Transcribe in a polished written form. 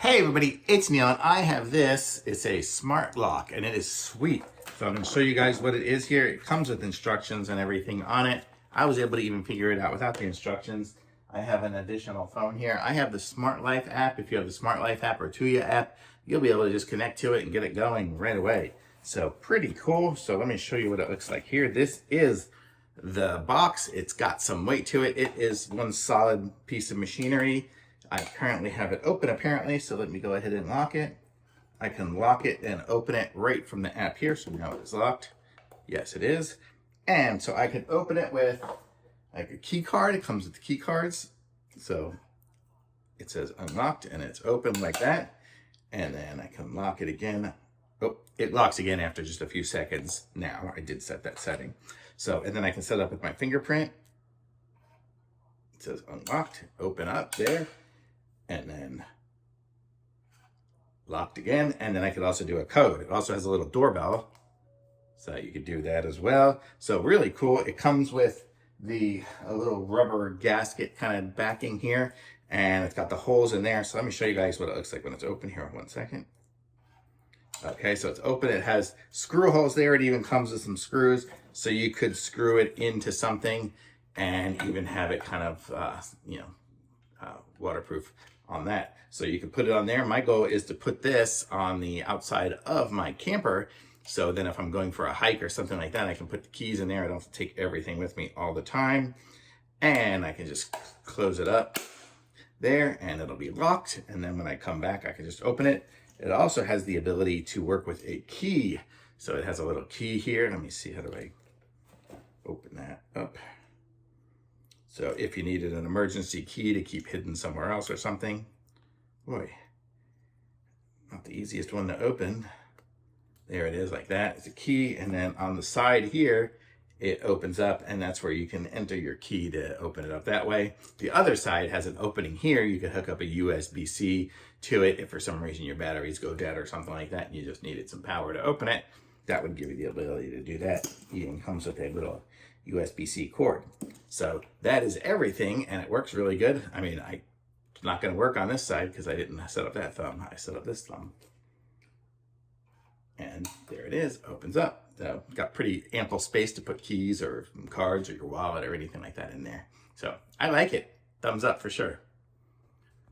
Hey everybody, it's Neil and I have this. It's a smart lock and it is sweet. So I'm going to show you guys what it is here. It comes with instructions and everything on it. I was able to even figure it out without the instructions. I have an additional phone here. I have the Smart Life app. If you have the Smart Life app or Tuya app, you'll be able to just connect to it and get it going right away. So pretty cool. So let me show you what it looks like here. This is the box. It's got some weight to it. It is one solid piece of machinery. I currently have it open apparently, so let me go ahead and lock it. I can lock it and open it right from the app here, so we know it's locked. Yes, it is. And so I can open it with like a key card. It comes with the key cards. So it says unlocked and it's open like that. And then I can lock it again. Oh, it locks again after just a few seconds now. I did set that setting. So, and then I can set up with my fingerprint. It says unlocked, open up there. And then locked again. And then I could also do a code. It also has a little doorbell, so you could do that as well. So really cool. It comes with a little rubber gasket kind of backing here, and it's got the holes in there. So let me show you guys what it looks like when it's open here. 1 second. Okay, so it's open. It has screw holes there. It even comes with some screws, so you could screw it into something and even have it kind of, waterproof on that. So you can put it on there. My goal is to put this on the outside of my camper. So then if I'm going for a hike or something like that, I can put the keys in there. I don't have to take everything with me all the time. And I can just close it up there and it'll be locked. And then when I come back, I can just open it. It also has the ability to work with a key. So it has a little key here. Let me see, how do I open that up? So if you needed an emergency key to keep hidden somewhere else or something, boy, not the easiest one to open. There it is like that. It's a key. And then on the side here, it opens up and that's where you can enter your key to open it up that way. The other side has an opening here. You can hook up a USB-C to it if for some reason your batteries go dead or something like that and you just needed some power to open it. That would give you the ability to do that. It even comes with a little USB-C cord. So that is everything and it works really good. I mean, it's not going to work on this side because I didn't set up that thumb. I set up this thumb. And there it is, opens up. So got pretty ample space to put keys or cards or your wallet or anything like that in there. So I like it. Thumbs up for sure.